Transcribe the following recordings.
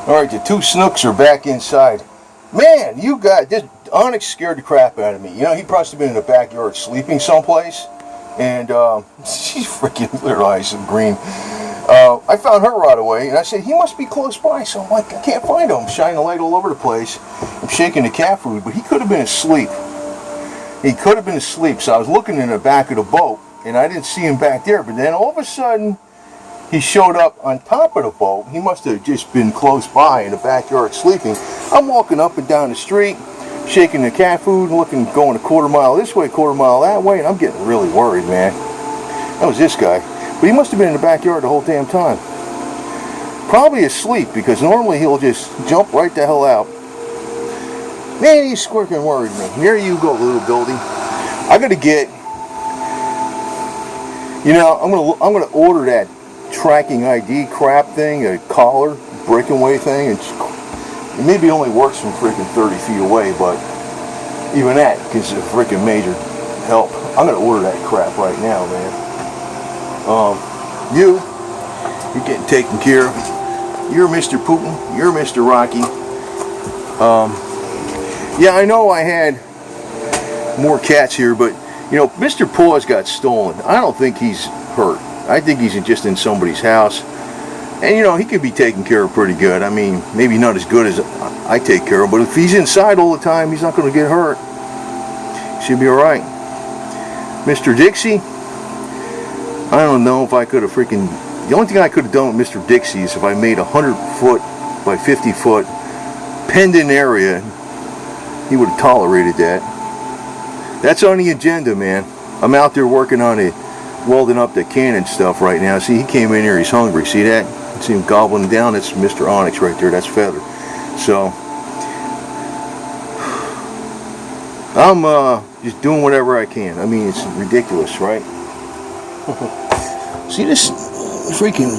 Alright, the two snooks are back inside. Man, you got this. Onyx scared the crap out of me. You know, he must have been in the backyard sleeping someplace. And she's freaking, her eyes are green. I found her right away, and I said, he must be close by. So I'm like, I can't find him. I'm shining the light all over the place. I'm shaking the cat food, but he could have been asleep. He could have been asleep. So I was looking in the back of the boat, and I didn't see him back there. But then all of a sudden, he showed up on top of the boat. He must have just been close by in the backyard sleeping. I'm walking up and down the street, shaking the cat food, looking, going a quarter mile this way, quarter mile that way, and I'm getting really worried, man. That was this guy. But he must have been in the backyard the whole damn time. Probably asleep, because normally he'll just jump right the hell out. Man, he's squirking worried me. There you go, little goldie. I gotta get, you know, I'm gonna order that tracking ID crap thing, a collar breakaway thing. It maybe only works from freaking 30 feet away, but even that gives a freaking major help. I'm gonna order that crap right now, man. You're getting taken care of. You're Mr. Putin. You're Mr. Rocky. Yeah, I know I had more cats here, but you know, Mr. Paws got stolen. I don't think he's hurt. I think he's just in somebody's house. And you know, he could be taken care of pretty good. I mean, maybe not as good as I take care of, but if he's inside all the time, he's not going to get hurt. Should be alright. Mr. Dixie, I don't know if I could have freaking... The only thing I could have done with Mr. Dixie is if I made a 100-foot by 50-foot pendant area, he would have tolerated that. That's on the agenda, man. I'm out there working on it, welding up the cannon stuff right now. See, he came in here, he's hungry. See that? See him gobbling down? That's Mr. Onyx right there. That's Feather. So, I'm just doing whatever I can. I mean, it's ridiculous, right? See this freaking...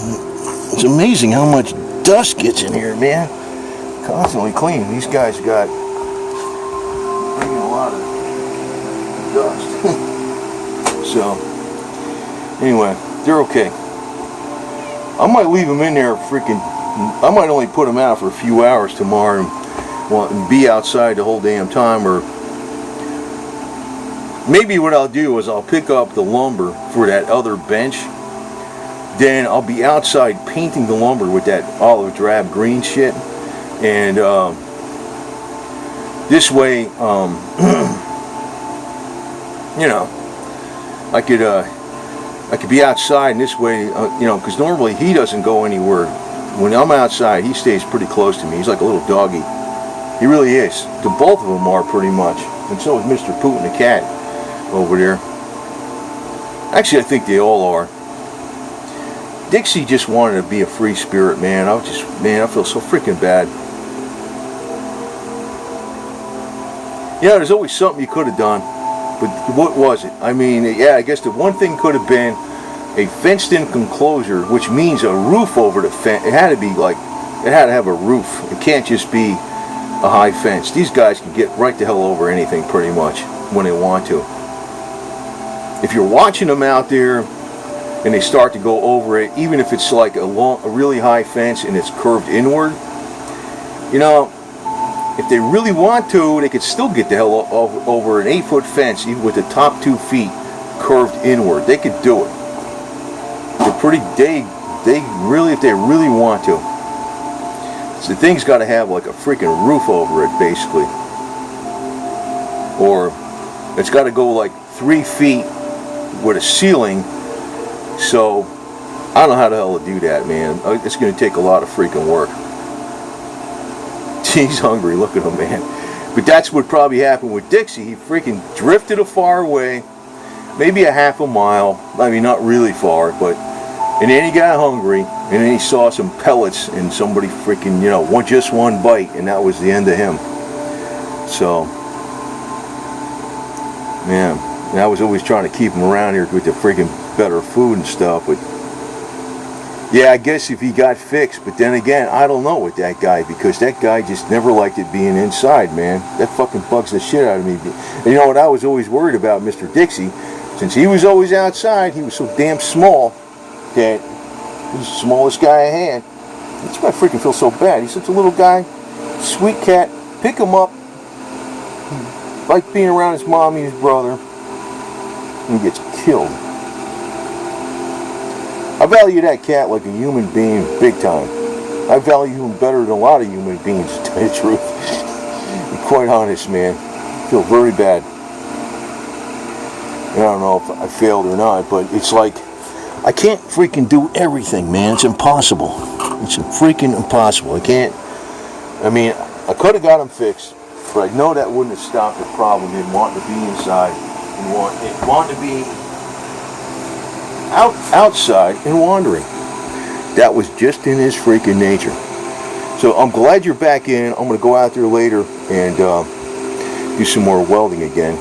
It's amazing how much dust gets in here, man. Constantly clean. These guys got bringing a lot of dust. So, anyway, they're okay. I might leave them in there freaking... I might only put them out for a few hours tomorrow and be outside the whole damn time, or maybe what I'll do is I'll pick up the lumber for that other bench. Then I'll be outside painting the lumber with that olive drab green shit, and this way, you know, I could be outside, and this way, you know, because normally he doesn't go anywhere. When I'm outside, he stays pretty close to me. He's like a little doggy. He really is. The both of them are pretty much, and so is Mr. Putin the cat over there. Actually, I think they all are. Dixie just wanted to be a free spirit, man. I feel so freaking bad. Yeah, there's always something you could have done, but what was it? I mean, yeah, I guess the one thing could have been a fenced-in enclosure, which means a roof over the fence. It had to be like, it had to have a roof. It can't just be a high fence. These guys can get right the hell over anything pretty much when they want to. If you're watching them out there and they start to go over it, even if it's like a really high fence and it's curved inward, you know, if they really want to, they could still get the hell over an 8-foot fence, even with the top 2 feet curved inward. They could do it. They're pretty, they really, if they really want to. So the thing's got to have like a freaking roof over it, basically. Or it's got to go like 3 feet with a ceiling. So I don't know how the hell to do that, man. It's going to take a lot of freaking work. He's hungry. Look at him, man. But that's what probably happened with Dixie. He freaking drifted a far away, maybe a half a mile. I mean, not really far, but and then he got hungry, and then he saw some pellets, and somebody freaking, you know, just one bite, and that was the end of him. So, man, I was always trying to keep him around here with the freaking better food and stuff, but yeah, I guess if he got fixed, but then again, I don't know with that guy, because that guy just never liked it being inside, man. That fucking bugs the shit out of me. And you know what I was always worried about Mr. Dixie? Since he was always outside, he was so damn small that he was the smallest guy I had. That's why I freaking feel so bad. He's such a little guy, sweet cat. Pick him up. He likes being around his mommy and his brother. And he gets killed. I value that cat like a human being big time. I value him better than a lot of human beings, to tell you the truth. I'm quite honest, man. I feel very bad. And I don't know if I failed or not, but it's like, I can't freaking do everything, man. It's impossible. It's freaking impossible. I can't. I mean, I could have got him fixed, but I know that wouldn't have stopped the problem. Him wanting to be inside and wanting to be outside and wandering. That was just in his freaking nature. So I'm glad you're back in. I'm going to go out there later and do some more welding again.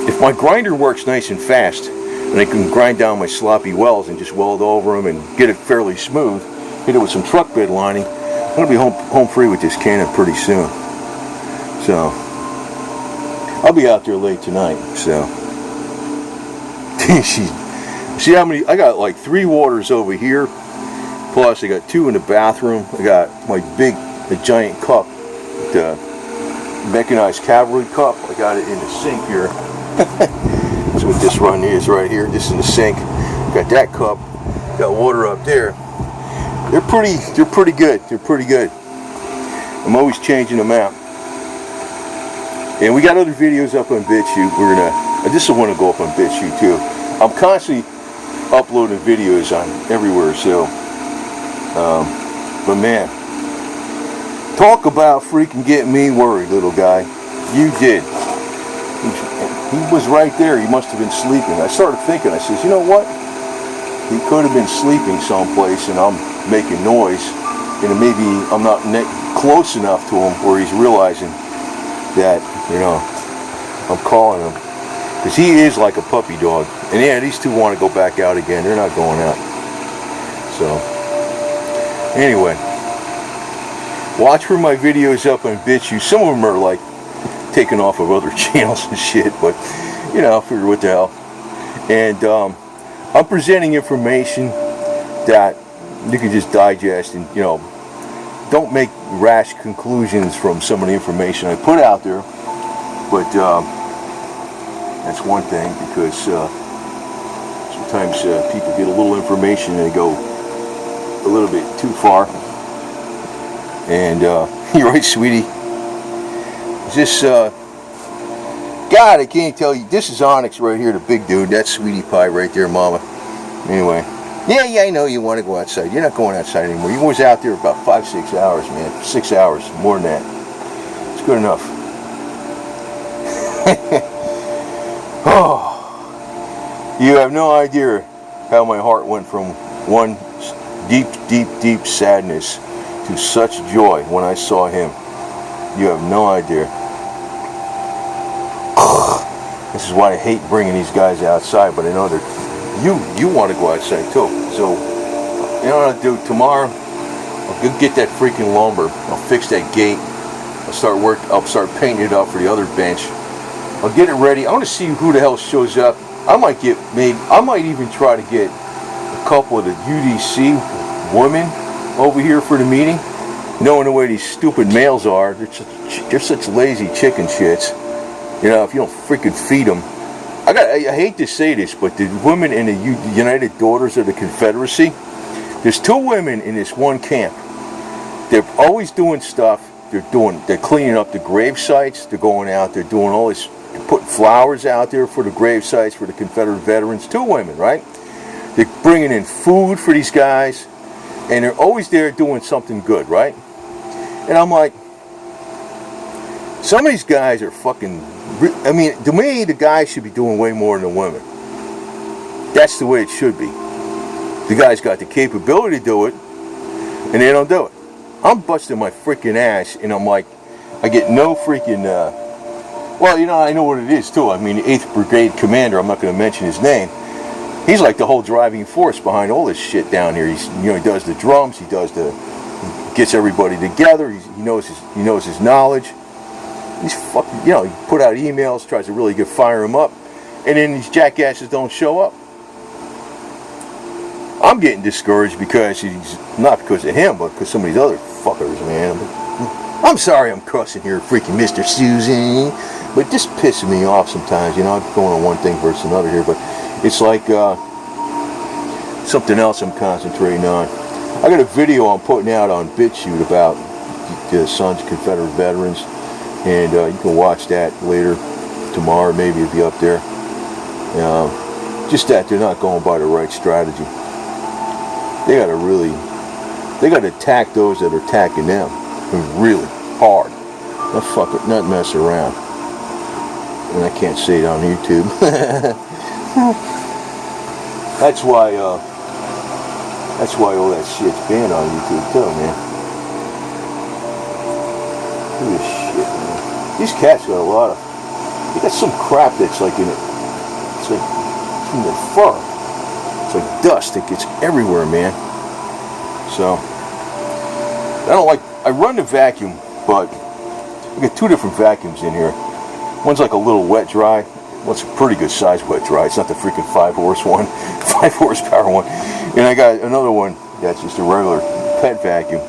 If my grinder works nice and fast, and I can grind down my sloppy welds and just weld over them and get it fairly smooth, hit it with some truck bed lining, I'm going to be home free with this cannon pretty soon. So, I'll be out there late tonight, so. See how many, I got like 3 waters over here, plus I got 2 in the bathroom. I got the giant cup, the mechanized cavalry cup. I got it in the sink here. That's what this run is right here. This is in the sink. Got that cup. Got water up there. They're pretty good. They're pretty good. I'm always changing them out. And we got other videos up on BitChute. This will want to go up on BitChute too. I'm constantly uploading videos on everywhere. So, but man, talk about freaking getting me worried, little guy. You did. He was right there. He must have been sleeping. I started thinking, I says, you know what? He could have been sleeping someplace and I'm making noise. And maybe I'm not close enough to him where he's realizing that, you know, I'm calling him. Because he is like a puppy dog. And yeah, these two want to go back out again. They're not going out. So, anyway. Watch for my videos up on BitChute. Some of them are like taken off of other channels and shit, but you know, I figure what the hell. And I'm presenting information that you can just digest and, you know, don't make rash conclusions from some of the information I put out there. But that's one thing, because sometimes people get a little information and they go a little bit too far. And you're right, sweetie. This, God, I can't tell you. This is Onyx right here, the big dude. That's Sweetie Pie right there, Mama. Anyway, yeah, I know you want to go outside. You're not going outside anymore. You was out there about 5-6 hours, man. 6 hours, more than that. It's good enough. Oh, you have no idea how my heart went from one deep sadness to such joy when I saw him. You have no idea. This is why I hate bringing these guys outside, but I know that you want to go outside too. So, you know what I'll do tomorrow? I'll go get that freaking lumber. I'll fix that gate. I'll start painting it up for the other bench. I'll get it ready. I want to see who the hell shows up. I might even try to get a couple of the UDC women over here for the meeting. Knowing the way these stupid males are, they're such lazy chicken shits. You know, if you don't freaking feed them. I hate to say this, but the women in the United Daughters of the Confederacy, there's 2 women in this one camp. They're always doing stuff. They're cleaning up the grave sites. They're going out. They're doing all this. They're putting flowers out there for the grave sites for the Confederate veterans. 2 women, right? They're bringing in food for these guys, and they're always there doing something good, right? And I'm like, some of these guys are fucking, I mean, to me, the guys should be doing way more than the women. That's the way it should be. The guys got the capability to do it, and they don't do it. I'm busting my freaking ass, and I'm like, I get no freaking, well, you know, I know what it is, too. I mean, the 8th Brigade Commander, I'm not going to mention his name, he's like the whole driving force behind all this shit down here. He's, you know, he does the drums, he gets everybody together, he knows his knowledge. He's fucking, you know, he put out emails, tries to really fire him up, and then these jackasses don't show up. I'm getting discouraged because he's, not because of him, but because some of these other fuckers, man. I'm sorry I'm cussing here, freaking Mr. Susan, but this pisses me off sometimes, you know. I'm going on one thing versus another here, but it's like something else I'm concentrating on. I got a video I'm putting out on BitChute about the Sons of Confederate Veterans, and you can watch that later, tomorrow maybe it'll be up there. Just that they're not going by the right strategy. They gotta attack those that are attacking them really hard. Not mess around. And I can't say it on YouTube. That's why all that shit's banned on YouTube too, man. Look at this shit, man. These cats got a lot of, they got some crap that's like in it. It's like in their fur. It's like dust that gets everywhere, man. So I run the vacuum, but I got two different vacuums in here. One's like a little wet dry. One's a pretty good size wet dry. It's not the freaking 5-horse one, 5 horsepower one. And I got another one that's just a regular pet vacuum.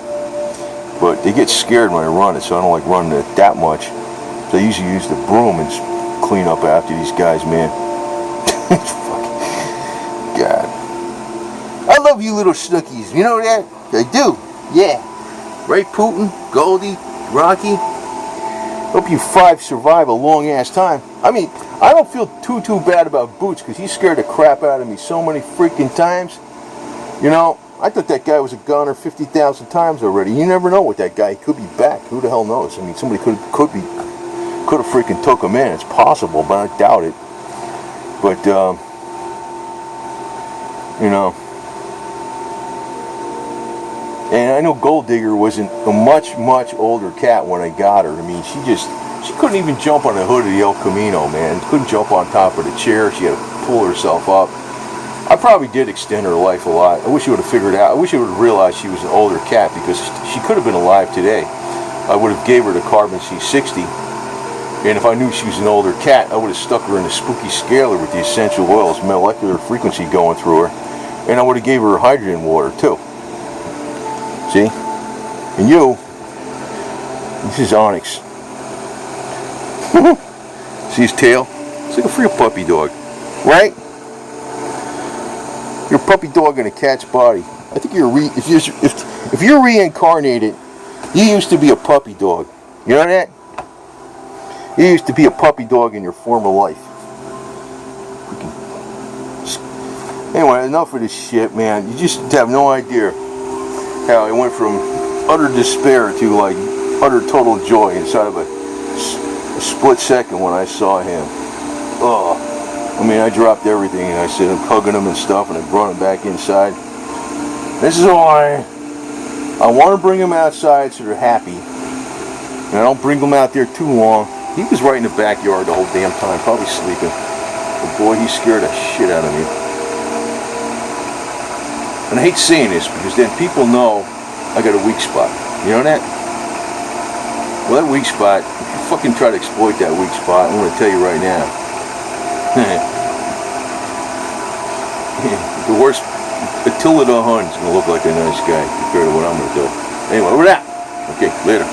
But they get scared when I run it, so I don't like running it that much. So I usually use the broom and just clean up after these guys, man. God. I love you little snookies, you know that? I do, yeah. Right, Putin, Goldie, Rocky? Hope you 5 survive a long ass time. I mean, I don't feel too bad about Boots because he scared the crap out of me so many freaking times. You know, I thought that guy was a goner 50,000 times already. You never know with that guy. He could be back. Who the hell knows? I mean, somebody could have freaking took him in. It's possible, but I doubt it. But you know. And I know Gold Digger wasn't a much older cat when I got her. I mean, she couldn't even jump on the hood of the El Camino, man. Couldn't jump on top of the chair. She had to pull herself up. I probably did extend her life a lot. I wish she would have figured out. I wish she would have realized she was an older cat because she could have been alive today. I would have gave her the carbon C60. And if I knew she was an older cat, I would have stuck her in the spooky scaler with the essential oils, molecular frequency going through her. And I would have gave her hydrogen water too. See? And this is Onyx. See his tail? It's like a real puppy dog. Right? You're a puppy dog in a cat's body. I think if you're reincarnated, you used to be a puppy dog. You know that? You used to be a puppy dog in your former life. Anyway, enough of this shit, man. You just have no idea how I went from utter despair to like utter total joy inside of a split second when I saw him. Oh, I mean, I dropped everything and I said I'm hugging him and stuff, and I brought him back inside. This is why I want to bring him outside so they're happy, and I don't bring him out there too long. He was right in the backyard the whole damn time, probably sleeping. But boy, he scared the shit out of me. And I hate saying this because then people know I got a weak spot. You know that? Well, that weak spot, if you fucking try to exploit that weak spot, I'm going to tell you right now. The worst, Attila the Hun's going to look like a nice guy compared to what I'm going to do. Anyway, over that. Okay, later.